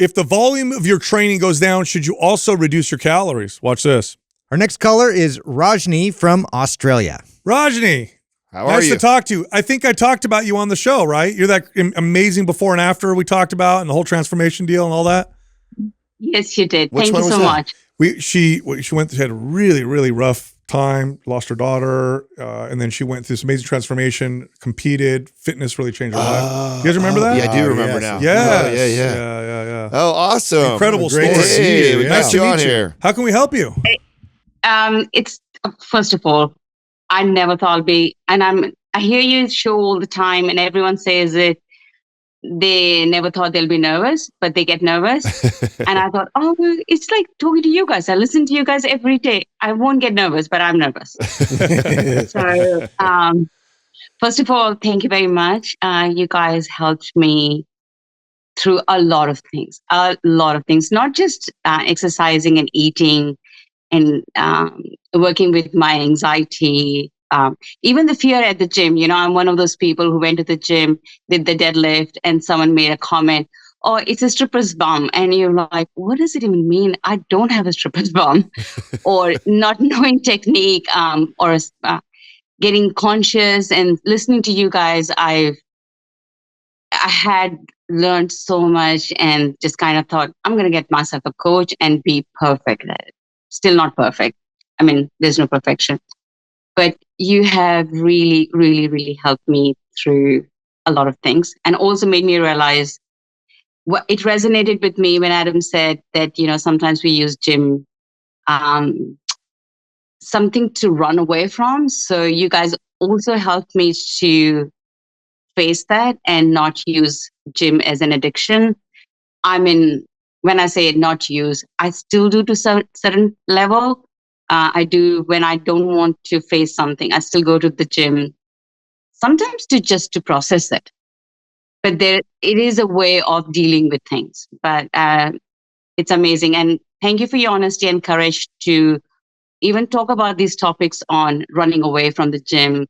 If the volume of your training goes down, should you also reduce your calories? Watch this. Our next caller is Rajney from Australia. Rajney. How are you? Nice to talk to you. I think I talked about you on the show, right? You're that amazing before and after we talked about and the whole transformation deal and all that. Yes, you did. Which Thank you one so was much. She had a really, really rough time, lost her daughter, and then she went through this amazing transformation, competed, fitness really changed her life. You guys remember that? Yeah, I do remember now. Yes. Yeah. Oh, awesome. Incredible Great story. to see Hey, you. we Yeah. got Nice to you on meet you. here. How can we help you? It's first of all, I never thought I'd be, and I hear you show all the time, and everyone says it. They never thought they'll be nervous, but they get nervous. And I thought, oh, it's like talking to you guys. I listen to you guys every day. I won't get nervous, but I'm nervous. So, first of all, thank you very much. You guys helped me through a lot of things, not just exercising and eating and working with my anxiety. Even the fear at the gym, I'm one of those people who went to the gym, did the deadlift, and someone made a comment, oh, it's a stripper's bum. And you're like, what does it even mean? I don't have a stripper's bum. Or not knowing technique, or getting conscious and listening to you guys. I had learned so much and just kind of thought, I'm going to get myself a coach and be perfect at it. Still not perfect. I mean, there's no perfection. But you have really, really, really helped me through a lot of things, and also made me realize what it resonated with me when Adam said that, sometimes we use gym, something to run away from. So you guys also helped me to face that and not use gym as an addiction. I mean, when I say not use, I still do to certain level. I do when I don't want to face something. I still go to the gym, sometimes to process it. But it is a way of dealing with things. But it's amazing. And thank you for your honesty and courage to even talk about these topics on running away from the gym,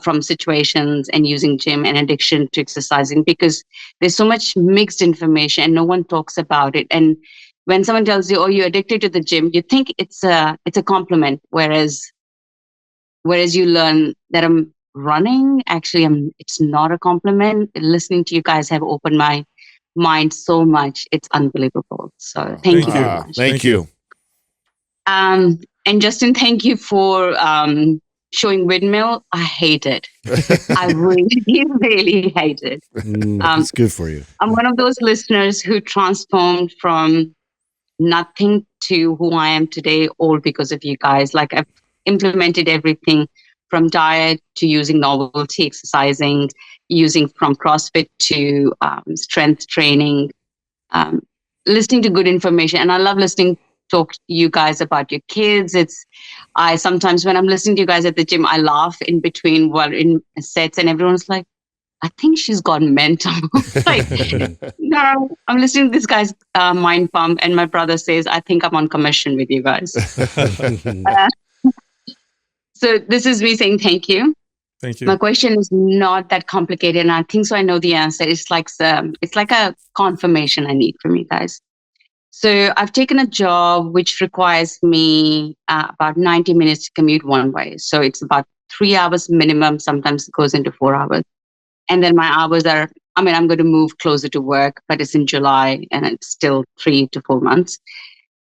from situations and using gym and addiction to exercising, because there's so much mixed information and no one talks about it. And when someone tells you, oh, you're addicted to the gym, you think it's a compliment, whereas you learn that I'm running, actually it's not a compliment. Listening to you guys have opened my mind so much. It's unbelievable. So thank you very much. Thank you. And Justin, thank you for showing windmill. I hate it. I really, really hate it. It's good for you. I'm one of those listeners who transformed from nothing to who I am today, all because of you guys. Like, I've implemented everything from diet to using novelty exercising, using from CrossFit to strength training, listening to good information. And I love listening talk to you guys about your kids. I sometimes when I'm listening to you guys at the gym, I laugh in between while in sets, and everyone's like, I think she's gone mental. Like, no, I'm listening to this guy's mind pump, and my brother says, I think I'm on commission with you guys. So this is me saying thank you. Thank you. My question is not that complicated, and I think so I know the answer. It's like a confirmation I need from you guys. So I've taken a job which requires me about 90 minutes to commute one way. So it's about 3 hours minimum. Sometimes it goes into 4 hours. And then my hours are, I'm going to move closer to work, but it's in July and it's still 3 to 4 months.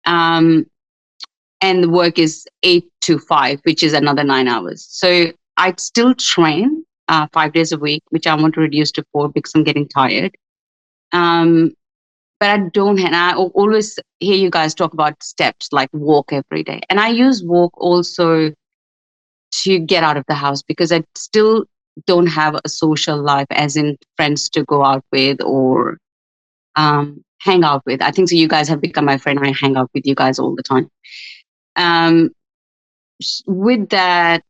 And the work is 8 to 5, which is another 9 hours. So I still train 5 days a week, which I want to reduce to 4 because I'm getting tired. But I always hear you guys talk about steps, like walk every day. And I use walk also to get out of the house because I still don't have a social life, as in friends to go out with or hang out with. I think so you guys have become my friend. I hang out with you guys all the time. With that,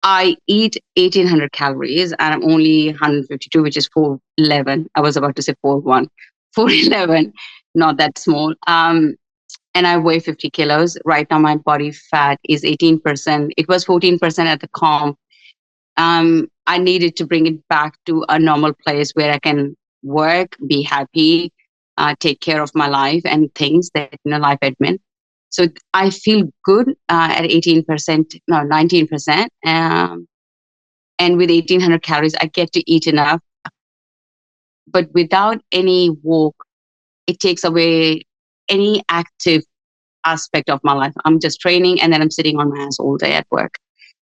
I eat 1,800 calories and I'm only 152, which is 411. I was about to say 411, not that small. And I weigh 50 kilos. Right now, my body fat is 18%. It was 14% at the comp. I needed to bring it back to a normal place where I can work, be happy, take care of my life and things that, life admin. So I feel good at 18%, no, 19%. And with 1,800 calories, I get to eat enough. But without any walk, it takes away any active aspect of my life. I'm just training and then I'm sitting on my ass all day at work.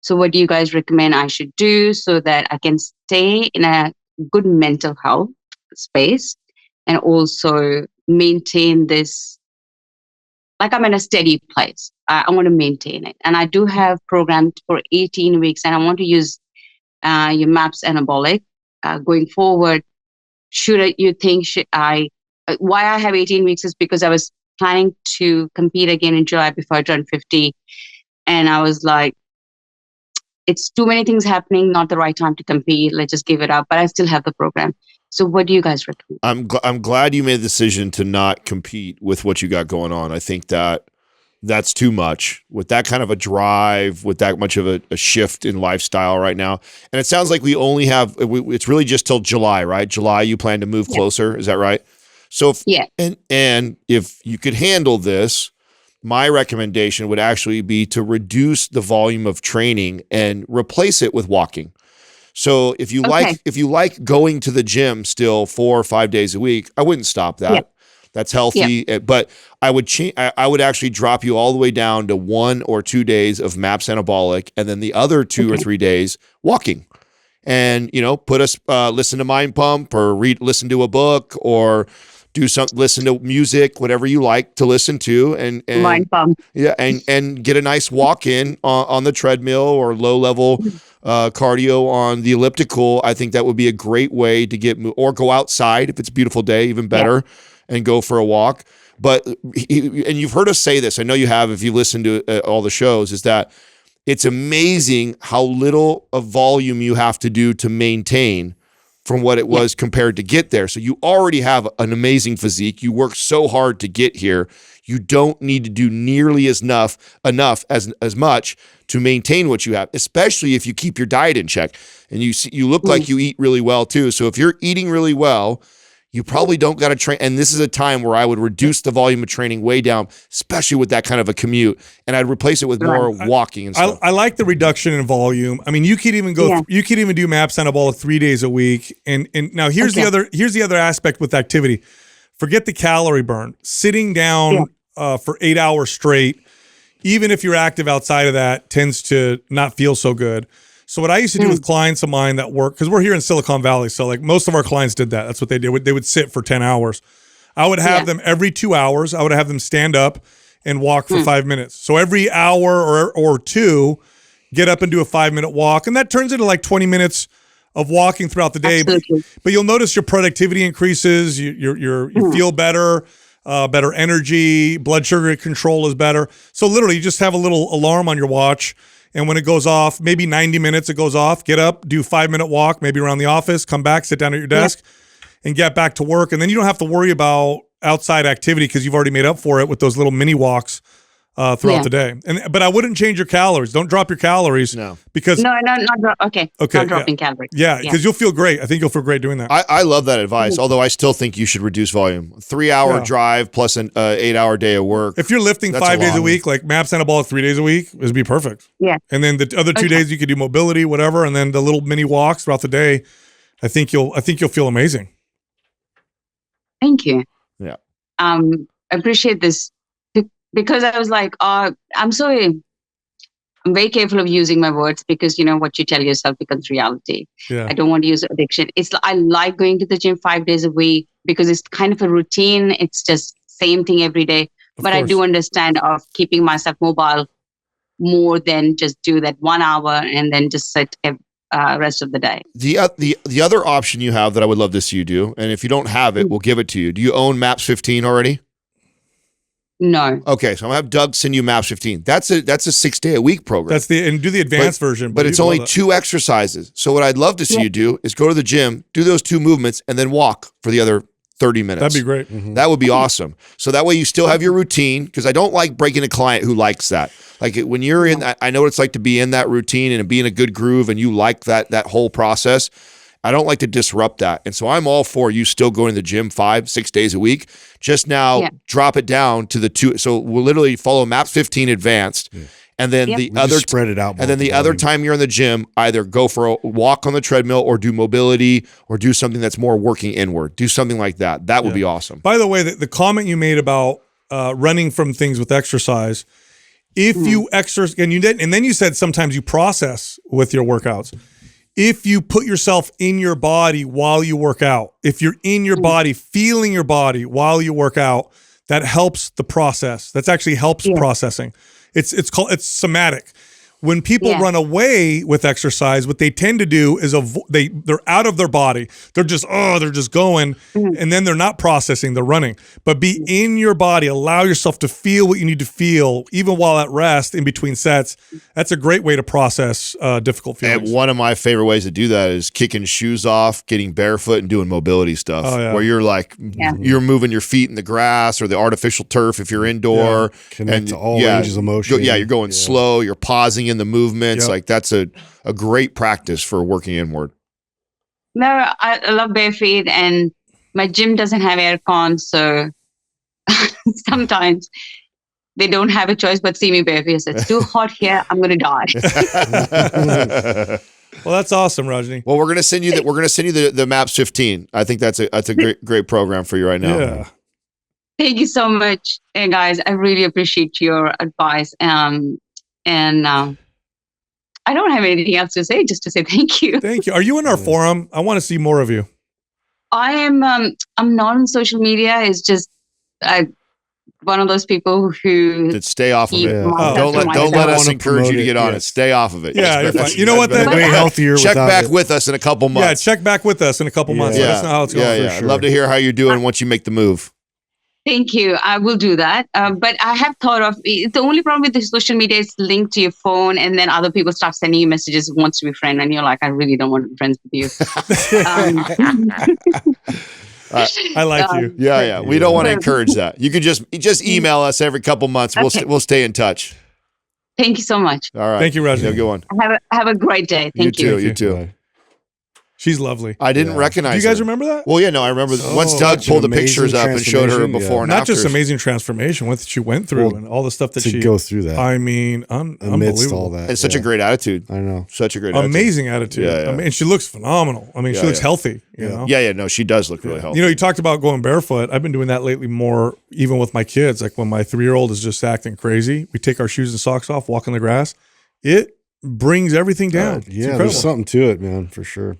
So what do you guys recommend I should do so that I can stay in a good mental health space and also maintain this, like I'm in a steady place. I want to maintain it. And I do have programmed for 18 weeks and I want to use your MAPS anabolic going forward. Why I have 18 weeks is because I was planning to compete again in July before I turned 50. And I was like, it's too many things happening, not the right time to compete. Let's just give it up. But I still have the program. So what do you guys recommend? I'm glad you made the decision to not compete with what you got going on. I think that's too much with that kind of a drive, with that much of a shift in lifestyle right now. And it sounds like we only have, it's really just till July, right? July, you plan to move closer. Is that right? So and if you could handle this, my recommendation would actually be to reduce the volume of training and replace it with walking. So if you like going to the gym still 4 or 5 days a week, I wouldn't stop that. Yeah. That's healthy, but I would I would actually drop you all the way down to 1 or 2 days of MAPS anabolic, and then the other 2 or 3 days walking. And listen to Mind Pump or listen to a book or listen to music, whatever you like to listen to, and Mind Pump. Yeah, and get a nice walk in on the treadmill or low level cardio on the elliptical. I think that would be a great way to or go outside if it's a beautiful day, even better, and go for a walk. But and you've heard us say this, I know you have if you listen to all the shows, is that it's amazing how little of volume you have to do to maintain from what it was compared to get there. So you already have an amazing physique. You work so hard to get here. You don't need to do nearly enough as much to maintain what you have, especially if you keep your diet in check. And you look like you eat really well too. So if you're eating really well, you probably don't got to train. And this is a time where I would reduce the volume of training way down, especially with that kind of a commute. And I'd replace it with more walking and stuff. I like the reduction in volume. I mean, you could even go. You could even do MAPS anabolic 3 days a week. And now here's the other aspect with activity. Forget the calorie burn. Sitting down for 8 hours straight, even if you're active outside of that, tends to not feel so good. So what I used to do with clients of mine that work, because we're here in Silicon Valley, so like most of our clients did that. That's what they did. They would sit for 10 hours. I would have them every 2 hours. I would have them stand up and walk for 5 minutes. So every hour or two, get up and do a 5-minute walk. And that turns into like 20 minutes of walking throughout the day. But you'll notice your productivity increases. You feel better, better energy, blood sugar control is better. So literally you just have a little alarm on your watch. And when it goes off, maybe 90 minutes it goes off, get up, do a 5-minute walk, maybe around the office, come back, sit down at your desk and get back to work. And then you don't have to worry about outside activity because you've already made up for it with those little mini walks throughout the day. But I wouldn't change your calories. Don't drop your calories. No. Because not dropping calories. Yeah, because you'll feel great. I think you'll feel great doing that. I love that advice, although I still think you should reduce volume. 3-hour drive plus an 8-hour day of work. If you're lifting 5 days a week, like MAPS anabolic 3 days a week, would be perfect. Yeah. And then the other 2 days you could do mobility, whatever, and then the little mini walks throughout the day. I think you'll feel amazing. Thank you. Yeah. I appreciate this because I was like, I'm very careful of using my words because what you tell yourself becomes reality. Yeah. I don't want to use addiction. I like going to the gym 5 days a week because it's kind of a routine. It's just same thing every day. But I do understand of keeping myself mobile more than just do that 1 hour and then just sit rest of the day. The other option you have that I would love to see you do, and if you don't have it, we'll give it to you. Do you own MAPS 15 already? No. Okay, so I'm gonna have Doug send you MAPS 15. That's a 6-day-a-week program. And do the advanced version. But it's only 2 exercises. So what I'd love to see you do is go to the gym, do those 2 movements, and then walk for the other 30 minutes. That'd be great. Mm-hmm. That would be awesome. So that way you still have your routine, because I don't like breaking a client who likes that. Like when you're in, I know what it's like to be in that routine and be in a good groove, and you like that whole process. I don't like to disrupt that. And so I'm all for you still going to the gym 5-6 days a week. Just now drop it down to the 2. So we'll literally follow MAPS 15 advanced. Yeah. And then the other spread it out. And then the other time you're in the gym, either go for a walk on the treadmill or do mobility or do something that's more working inward. Do something like that. That would be awesome. By the way, the comment you made about running from things with exercise, if you exercise, and then you said sometimes you process with your workouts. If you put yourself in your body while you work out, if you're in your body, feeling your body while you work out, that helps the process. That actually helps processing. It's somatic. When people run away with exercise, what they tend to do is they're out of their body. They're just going, and then they're not processing. They're running. But be in your body. Allow yourself to feel what you need to feel, even while at rest in between sets. That's a great way to process difficult feelings. And one of my favorite ways to do that is kicking shoes off, getting barefoot, and doing mobility stuff. Where you're like you're moving your feet in the grass or the artificial turf if you're indoor. Connect to all ranges of motion. You're going slow. You're pausing in the movements. Like that's a great practice for working inward. No, I love bare feet, and my gym doesn't have aircon, so sometimes they don't have a choice but see me bare feet. It's too hot here. I'm gonna die. Well, that's awesome, Rajney. Well, we're gonna send you the MAPS 15. I think that's a great program for you right now. Yeah. Thank you so much, guys. I really appreciate your advice. And I don't have anything else to say, just to say thank you. Thank you. Are you in our forum? I want to see more of you. I am. I'm not on social media. It's just one of those people who stay off of it. Don't let us encourage you to get on it. Stay off of it. Yeah, you're fine. You know what? Then way healthier. Check back with us in a couple months. Yeah, check back with us in a couple months. Yeah. That's not how it's going. Yeah. For sure. I'd love to hear how you're doing once you make the move. Thank you. I will do that. But I have thought of the only problem with the social media is linked to your phone, and then other people start sending you messages, wants to be friend, and you're like, I really don't want to be friends with you. I like you. Yeah. We don't want to encourage that. You can just email us every couple months. We'll stay in touch. Thank you so much. All right. Thank you, Rajney. Have a good one. Have a great day. Thank you. You too. She's lovely. I didn't recognize her. Do you guys remember that? Well, yeah, no, I remember. Once Doug pulled the pictures up and showed her before and Not after. just amazing transformation, what she went through and all the stuff that she go through that. I mean, amidst unbelievable. all that. And such a great attitude. I know. Such a great amazing attitude. Yeah. I mean, and she looks phenomenal. I mean, she looks healthy. You know? Yeah, no, she does look really healthy. You know, you talked about going barefoot. I've been doing that lately more, even with my kids. Like when my 3-year-old is just acting crazy, we take our shoes and socks off, walk on the grass. It brings everything down. Yeah, there's something to it, man, for sure.